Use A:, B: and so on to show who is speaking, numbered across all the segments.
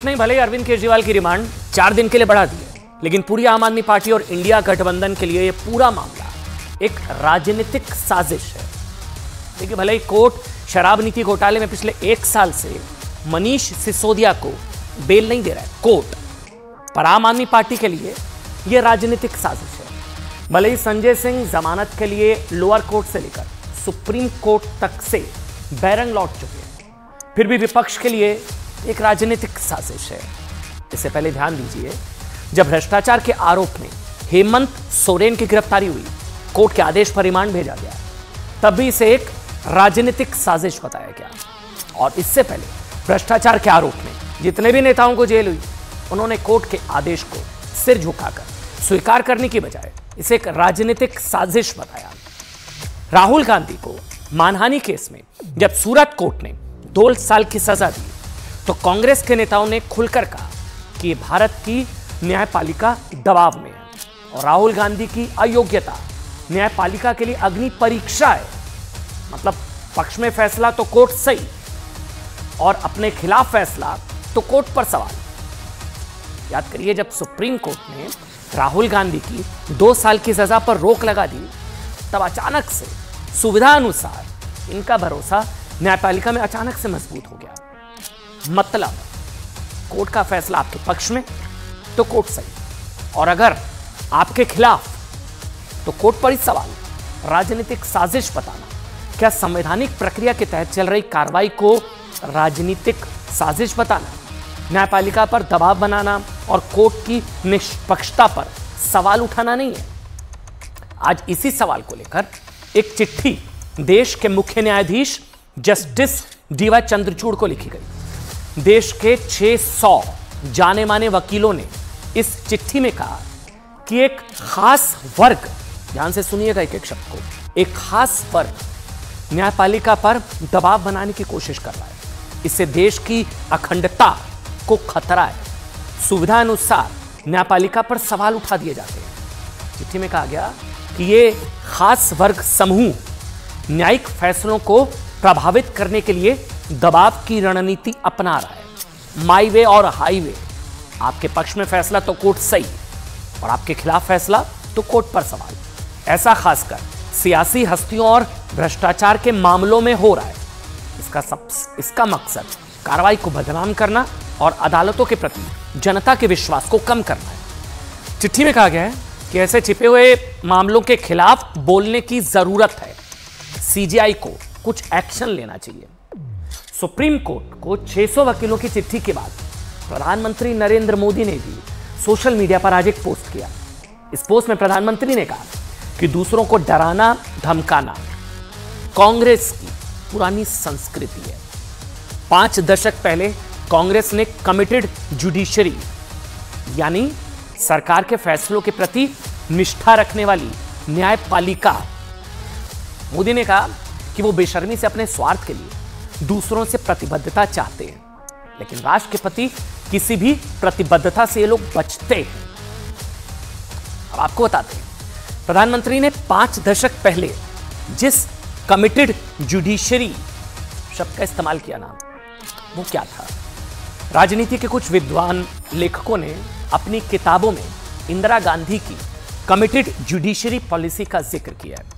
A: नहीं, भले ही अरविंद केजरीवाल की रिमांड 4 दिन के लिए बढ़ा दी है, लेकिन पूरी आम आदमी पार्टी और इंडिया गठबंधन के लिए यह पूरा मामला एक राजनीतिक साजिश है। देखिए, भले ही कोर्ट शराब नीति घोटाले में पिछले 1 साल से मनीष सिसोदिया को बेल नहीं दे रहा है कोर्ट, पर आम आदमी पार्टी के लिए यह राजनीतिक साजिश है। भले ही संजय सिंह जमानत के लिए लोअर कोर्ट से लेकर सुप्रीम कोर्ट तक से बैरंग लौट चुके हैं, फिर भी विपक्ष के लिए एक राजनीतिक साजिश है। इससे पहले ध्यान दीजिए, जब भ्रष्टाचार के आरोप में हेमंत सोरेन की गिरफ्तारी हुई, कोर्ट के आदेश पर रिमांड भेजा गया, तब भी इसे एक राजनीतिक साजिश बताया गया। और इससे पहले भ्रष्टाचार के आरोप में जितने भी नेताओं को जेल हुई, उन्होंने कोर्ट के आदेश को सिर झुकाकर स्वीकार करने की बजाय इसे एक राजनीतिक साजिश बताया। राहुल गांधी को मानहानि केस में जब सूरत कोर्ट ने 2 साल की सजा दी, तो कांग्रेस के नेताओं ने खुलकर कहा कि भारत की न्यायपालिका दबाव में है और राहुल गांधी की अयोग्यता न्यायपालिका के लिए अग्नि परीक्षा है। मतलब पक्ष में फैसला तो कोर्ट सही और अपने खिलाफ फैसला तो कोर्ट पर सवाल। याद करिए, जब सुप्रीम कोर्ट ने राहुल गांधी की 2 साल की सजा पर रोक लगा दी, तब अचानक से सुविधा अनुसार इनका भरोसा न्यायपालिका में अचानक से मजबूत हो गया। मतलब कोर्ट का फैसला आपके पक्ष में तो कोर्ट सही, और अगर आपके खिलाफ तो कोर्ट पर ही सवाल। राजनीतिक साजिश बताना, क्या संवैधानिक प्रक्रिया के तहत चल रही कार्रवाई को राजनीतिक साजिश बताना, न्यायपालिका पर दबाव बनाना और कोर्ट की निष्पक्षता पर सवाल उठाना नहीं है। आज इसी सवाल को लेकर एक चिट्ठी देश के मुख्य न्यायाधीश जस्टिस डीवाई चंद्रचूड़ को लिखी गई। देश के 600 जाने माने वकीलों ने इस चिट्ठी में कहा कि एक खास वर्ग, ध्यान से सुनिएगा एक एक शब्द को, एक खास वर्ग न्यायपालिका पर दबाव बनाने की कोशिश कर रहा है। इससे देश की अखंडता को खतरा है। सुविधा अनुसार न्यायपालिका पर सवाल उठा दिए जाते हैं। चिट्ठी में कहा गया कि ये खास वर्ग समूह न्यायिक फैसलों को प्रभावित करने के लिए दबाव की रणनीति अपना रहा है। माई वे और हाईवे, आपके पक्ष में फैसला तो कोर्ट सही और आपके खिलाफ फैसला तो कोर्ट पर सवाल। ऐसा खासकर सियासी हस्तियों और भ्रष्टाचार के मामलों में हो रहा है। इसका मकसद कार्रवाई को बदनाम करना और अदालतों के प्रति जनता के विश्वास को कम करना है। चिट्ठी में कहा गया है कि ऐसे छिपे हुए मामलों के खिलाफ बोलने की जरूरत है। सीजीआई को कुछ एक्शन लेना चाहिए। सुप्रीम कोर्ट को 600 वकीलों की चिट्ठी के बाद प्रधानमंत्री नरेंद्र मोदी ने भी सोशल मीडिया पर आज एक पोस्ट किया। इस पोस्ट में प्रधानमंत्री ने कहा कि दूसरों को डराना धमकाना कांग्रेस की पुरानी संस्कृति है। 5 दशक पहले कांग्रेस ने कमिटेड जुडिशरी, यानी सरकार के फैसलों के प्रति निष्ठा रखने वाली न्यायपालिका, मोदी ने कहा कि वो बेशर्मी से अपने स्वार्थ के लिए दूसरों से प्रतिबद्धता चाहते हैं, लेकिन राष्ट्र के प्रति किसी भी प्रतिबद्धता से ये लोग बचते हैं। अब आपको बताते हैं, प्रधानमंत्री ने 5 दशक पहले जिस कमिटेड जुडिशरी शब्द का इस्तेमाल किया ना, वो क्या था? राजनीति के कुछ विद्वान लेखकों ने अपनी किताबों में इंदिरा गांधी की कमिटेड जुडिशरी पॉलिसी का जिक्र किया है।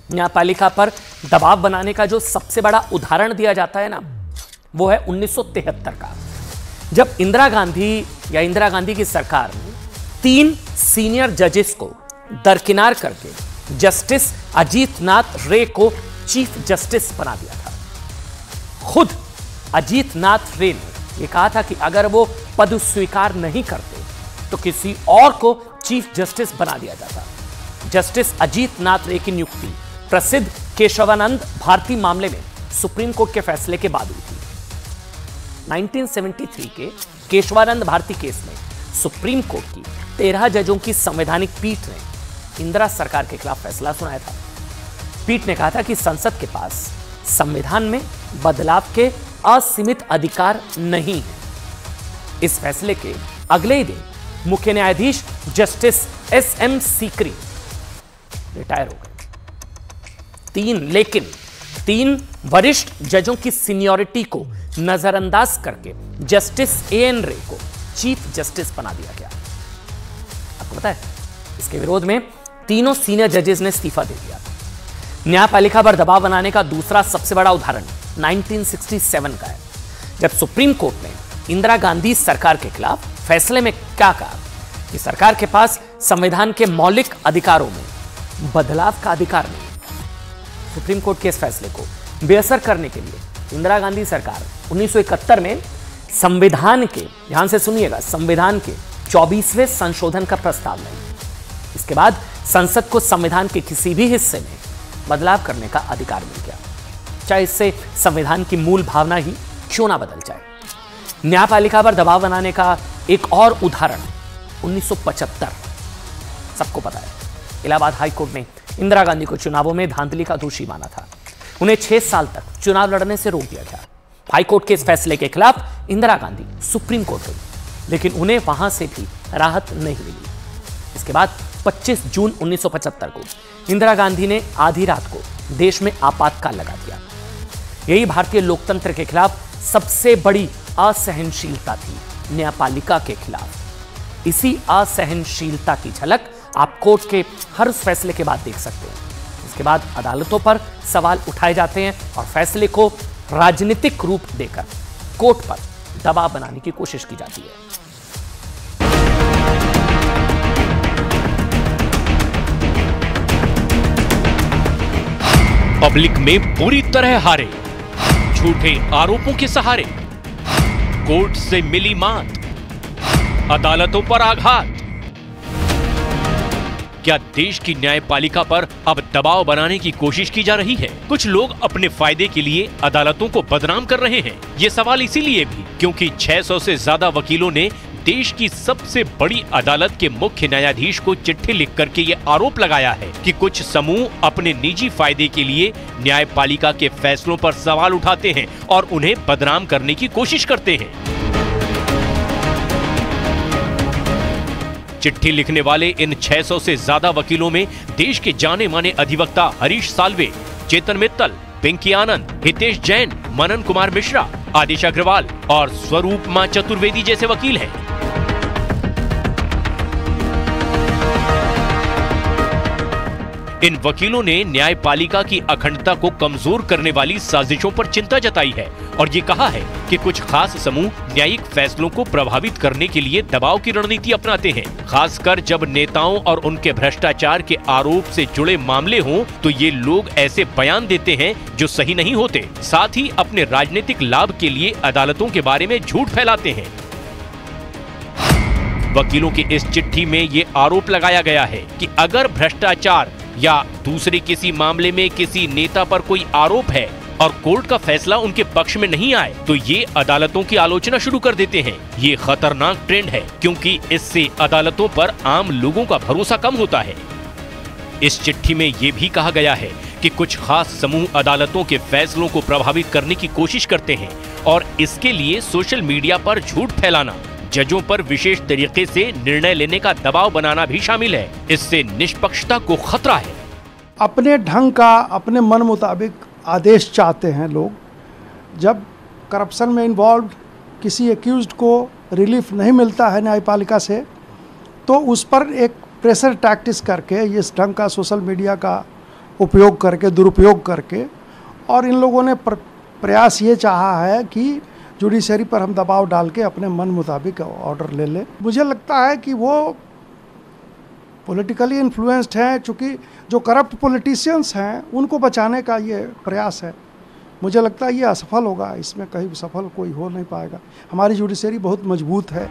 A: न्यायपालिका पर दबाव बनाने का जो सबसे बड़ा उदाहरण दिया जाता है ना, वो है 1973 का, जब इंदिरा गांधी की सरकार ने 3 सीनियर जजेस को दरकिनार करके जस्टिस अजीत नाथ रे को चीफ जस्टिस बना दिया था। खुद अजीत नाथ रे ने यह कहा था कि अगर वो पद स्वीकार नहीं करते तो किसी और को चीफ जस्टिस बना दिया जाता। जस्टिस अजीत नाथ रे की नियुक्ति प्रसिद्ध केशवानंद भारती मामले में सुप्रीम कोर्ट के फैसले के बाद हुई थी। 1973 के केशवानंद भारती केस में सुप्रीम कोर्ट की 13 जजों की संवैधानिक पीठ ने इंदिरा सरकार के खिलाफ फैसला सुनाया था। पीठ ने कहा था कि संसद के पास संविधान में बदलाव के असीमित अधिकार नहीं है। इस फैसले के अगले ही दिन मुख्य न्यायाधीश जस्टिस एसएम सीकरी रिटायर हो गए। लेकिन 3 वरिष्ठ जजों की सीनियरिटी को नजरअंदाज करके जस्टिस एएन रे को चीफ जस्टिस बना दिया गया। आपको पता है, इसके विरोध में तीनों सीनियर जजेस ने इस्तीफा दे दिया। न्यायपालिका पर दबाव बनाने का दूसरा सबसे बड़ा उदाहरण 1967 का है, जब सुप्रीम कोर्ट ने इंदिरा गांधी सरकार के खिलाफ फैसले में क्या कहा कि सरकार के पास संविधान के मौलिक अधिकारों में बदलाव का अधिकार नहीं। सुप्रीम कोर्ट के इस फैसले को बेअसर करने के लिए इंदिरा गांधी सरकार 1971 में संविधान के, ध्यान से सुनिएगा, संविधान के 24वें संशोधन का प्रस्ताव लाई। इसके बाद संसद को संविधान के किसी भी हिस्से में बदलाव करने का अधिकार मिल गया, चाहे इससे संविधान की मूल भावना ही क्यों ना बदल जाए। न्यायपालिका पर दबाव बनाने का एक और उदाहरण 1975, सबको पता है, इलाहाबाद हाईकोर्ट ने इंदिरा गांधी को चुनावों में धांधली का दोषी माना था। उन्हें 6 साल तक चुनाव लड़ने से रोक दिया गया। हाईकोर्ट के इस फैसले के खिलाफ इंदिरा गांधी सुप्रीम कोर्ट गई, लेकिन उन्हें वहां से भी राहत नहीं मिली। इसके बाद 25 जून 1975 को इंदिरा गांधी ने आधी रात को देश में आपातकाल लगा दिया। यही भारतीय लोकतंत्र के खिलाफ सबसे बड़ी असहनशीलता थी, न्यायपालिका के खिलाफ। इसी असहनशीलता की झलक आप कोर्ट के हर फैसले के बाद देख सकते हैं। इसके बाद अदालतों पर सवाल उठाए जाते हैं और फैसले को राजनीतिक रूप देकर कोर्ट पर दबाव बनाने की कोशिश की जाती है।
B: पब्लिक में पूरी तरह हारे, झूठे आरोपों के सहारे, कोर्ट से मिली मात, अदालतों पर आघात। क्या देश की न्यायपालिका पर अब दबाव बनाने की कोशिश की जा रही है? कुछ लोग अपने फायदे के लिए अदालतों को बदनाम कर रहे हैं। ये सवाल इसीलिए भी क्योंकि 600 से ज्यादा वकीलों ने देश की सबसे बड़ी अदालत के मुख्य न्यायाधीश को चिट्ठी लिख करके ये आरोप लगाया है कि कुछ समूह अपने निजी फायदे के लिए न्यायपालिका के फैसलों पर सवाल उठाते हैं और उन्हें बदनाम करने की कोशिश करते हैं। चिट्ठी लिखने वाले इन 600 से ज्यादा वकीलों में देश के जाने माने अधिवक्ता हरीश साल्वे, चेतन मित्तल, पिंकी आनंद, हितेश जैन, मनन कुमार मिश्रा, आदिश अग्रवाल और स्वरूपमा चतुर्वेदी जैसे वकील हैं। इन वकीलों ने न्यायपालिका की अखंडता को कमजोर करने वाली साजिशों पर चिंता जताई है और ये कहा है कि कुछ खास समूह न्यायिक फैसलों को प्रभावित करने के लिए दबाव की रणनीति अपनाते हैं, खासकर जब नेताओं और उनके भ्रष्टाचार के आरोप से जुड़े मामले हों तो ये लोग ऐसे बयान देते हैं जो सही नहीं होते, साथ ही अपने राजनीतिक लाभ के लिए अदालतों के बारे में झूठ फैलाते हैं। वकीलों की इस चिट्ठी में ये आरोप लगाया गया है कि अगर भ्रष्टाचार या दूसरे किसी मामले में किसी नेता पर कोई आरोप है और कोर्ट का फैसला उनके पक्ष में नहीं आए तो ये अदालतों की आलोचना शुरू कर देते हैं। ये खतरनाक ट्रेंड है क्योंकि इससे अदालतों पर आम लोगों का भरोसा कम होता है। इस चिट्ठी में ये भी कहा गया है कि कुछ खास समूह अदालतों के फैसलों को प्रभावित करने की कोशिश करते हैं और इसके लिए सोशल मीडिया पर झूठ फैलाना, जजों पर विशेष तरीके से निर्णय लेने का दबाव बनाना भी शामिल है। इससे निष्पक्षता को खतरा है।
C: अपने ढंग का, अपने मन मुताबिक आदेश चाहते हैं लोग। जब करप्शन में इन्वॉल्व किसी एक्यूज्ड को रिलीफ नहीं मिलता है न्यायपालिका से तो उस पर एक प्रेशर टैक्टिक्स करके, इस ढंग का सोशल मीडिया का उपयोग करके, दुरुपयोग करके, और इन लोगों ने प्रयास ये चाहा है कि जुडिशरी पर हम दबाव डाल के अपने मन मुताबिक ऑर्डर ले लें। मुझे लगता है कि वो पॉलिटिकली इन्फ्लुएंस्ड हैं, चूँकि जो करप्ट पॉलिटिशियंस हैं उनको बचाने का ये प्रयास है। मुझे लगता है ये असफल होगा, इसमें कहीं सफल कोई हो नहीं पाएगा। हमारी जुडिशरी बहुत मजबूत है।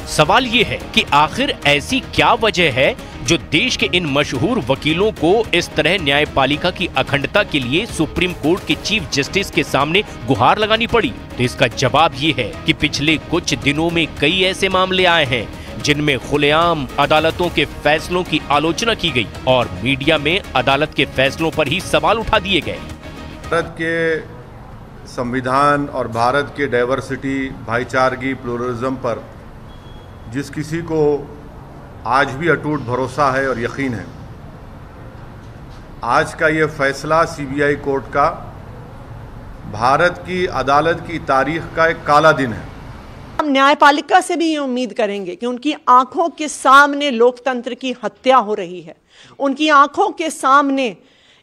B: सवाल ये है कि आखिर ऐसी क्या वजह है जो देश के इन मशहूर वकीलों को इस तरह न्यायपालिका की अखंडता के लिए सुप्रीम कोर्ट के चीफ जस्टिस के सामने गुहार लगानी पड़ी? तो इसका जवाब ये है कि पिछले कुछ दिनों में कई ऐसे मामले आए हैं जिनमें खुलेआम अदालतों के फैसलों की आलोचना की गई और मीडिया में अदालत के फैसलों पर ही सवाल उठा दिए गए।
D: भारत के संविधान और भारत के डाइवर्सिटी, भाईचारगी, प्लुरलिज्म पर जिस किसी को आज भी अटूट भरोसा है और यकीन है, आज का ये फैसला सीबीआई कोर्ट का भारत की अदालत की तारीख का एक काला दिन है।
E: हम न्यायपालिका से भी ये उम्मीद करेंगे कि उनकी आंखों के सामने लोकतंत्र की हत्या हो रही है, उनकी आंखों के सामने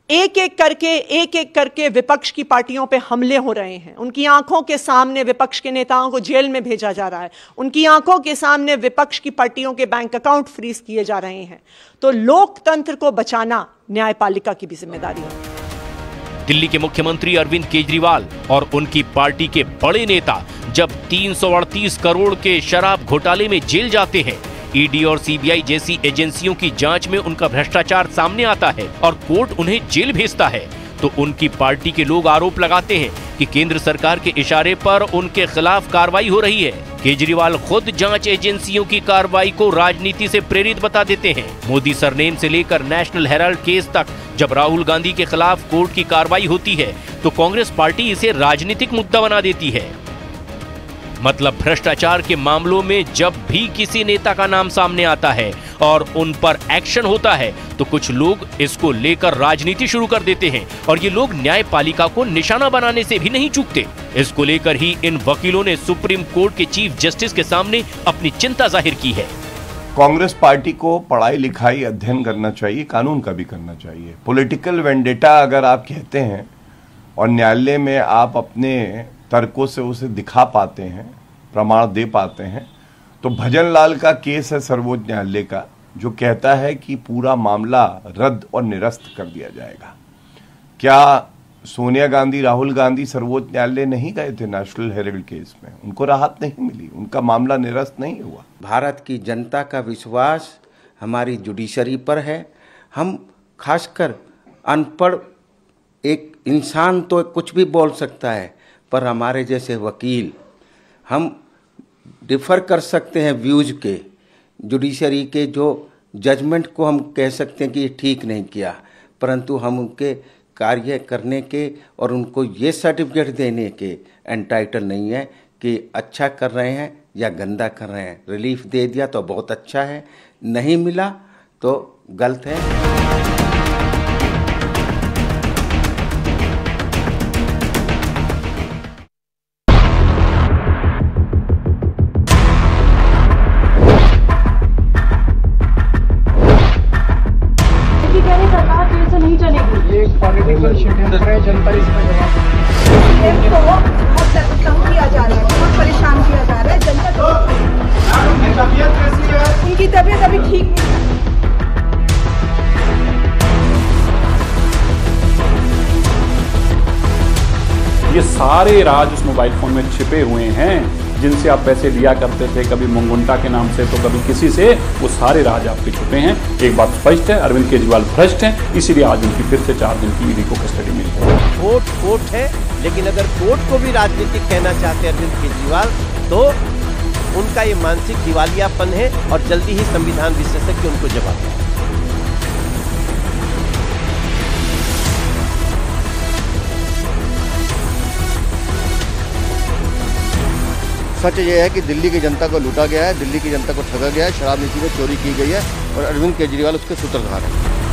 E: एक एक करके विपक्ष की पार्टियों पे हमले हो रहे हैं, उनकी आंखों के सामने विपक्ष के नेताओं को जेल में भेजा जा रहा है, उनकी आंखों के सामने विपक्ष की पार्टियों के बैंक अकाउंट फ्रीज किए जा रहे हैं। तो लोकतंत्र को बचाना न्यायपालिका की भी जिम्मेदारी है।
B: दिल्ली के मुख्यमंत्री अरविंद केजरीवाल और उनकी पार्टी के बड़े नेता जब 338 करोड़ के शराब घोटाले में जेल जाते हैं, ईडी और सीबीआई जैसी एजेंसियों की जांच में उनका भ्रष्टाचार सामने आता है और कोर्ट उन्हें जेल भेजता है, तो उनकी पार्टी के लोग आरोप लगाते हैं कि केंद्र सरकार के इशारे पर उनके खिलाफ कार्रवाई हो रही है। केजरीवाल खुद जांच एजेंसियों की कार्रवाई को राजनीति से प्रेरित बता देते हैं। मोदी सरनेम से लेकर नेशनल हेराल्ड केस तक जब राहुल गांधी के खिलाफ कोर्ट की कार्रवाई होती है तो कांग्रेस पार्टी इसे राजनीतिक मुद्दा बना देती है। मतलब भ्रष्टाचार के मामलों में जब भी किसी नेता का नाम सामने आता है और उन पर एक्शन होता है तो कुछ लोग इसको लेकर राजनीति शुरू कर देते हैं और ये लोग न्यायपालिका को निशाना बनाने से भी नहीं चूकते। इसको लेकर ही इन वकीलों ने सुप्रीम कोर्ट के चीफ जस्टिस के सामने अपनी चिंता जाहिर की है।
F: कांग्रेस पार्टी को पढ़ाई लिखाई अध्ययन करना चाहिए, कानून का भी करना चाहिए। पॉलिटिकल वेंडेटा अगर आप कहते हैं और न्यायालय में आप अपने तर्कों से उसे दिखा पाते हैं, प्रमाण दे पाते हैं, तो भजन लाल का केस है सर्वोच्च न्यायालय का जो कहता है कि पूरा मामला रद्द और निरस्त कर दिया जाएगा। क्या सोनिया गांधी, राहुल गांधी सर्वोच्च न्यायालय नहीं गए थे नेशनल हेराल्ड केस में? उनको राहत नहीं मिली, उनका मामला निरस्त नहीं हुआ।
G: भारत की जनता का विश्वास हमारी जुडिशरी पर है। हम खासकर अनपढ़ एक इंसान तो कुछ भी बोल सकता है, पर हमारे जैसे वकील हम डिफर कर सकते हैं व्यूज के, जुडिशरी के जो जजमेंट को हम कह सकते हैं कि ये ठीक नहीं किया, परंतु हम उनके कार्य करने के और उनको ये सर्टिफिकेट देने के एंटाइटल नहीं है कि अच्छा कर रहे हैं या गंदा कर रहे हैं। रिलीफ दे दिया तो बहुत अच्छा है, नहीं मिला तो गलत है।
C: जनता
H: इसको बहुत तंग किया जा रहा है, बहुत परेशान किया जा रहा है। जनता उनकी तबीयत अभी ठीक नहीं।
I: ये सारे राज उस मोबाइल फोन में छिपे हुए हैं जिनसे आप पैसे लिया करते थे, कभी मुंगुंटा के नाम से तो कभी किसी से, वो सारे राज आपके छुपे हैं। एक बात स्पष्ट है, अरविंद केजरीवाल भ्रष्ट हैं, इसीलिए आज उनकी फिर से 4 दिन की ईडी को कस्टडी मिली है।
J: कोर्ट है, लेकिन अगर कोर्ट को भी राजनीतिक कहना चाहते हैं अरविंद केजरीवाल तो उनका ये मानसिक दिवालियापन है और जल्दी ही संविधान विशेषज्ञ उनको जवाब दें।
K: सच ये है कि दिल्ली की जनता को लूटा गया है, दिल्ली की जनता को ठगा गया है, शराब नीति में चोरी की गई है और अरविंद केजरीवाल उसके सूत्रधार हैं।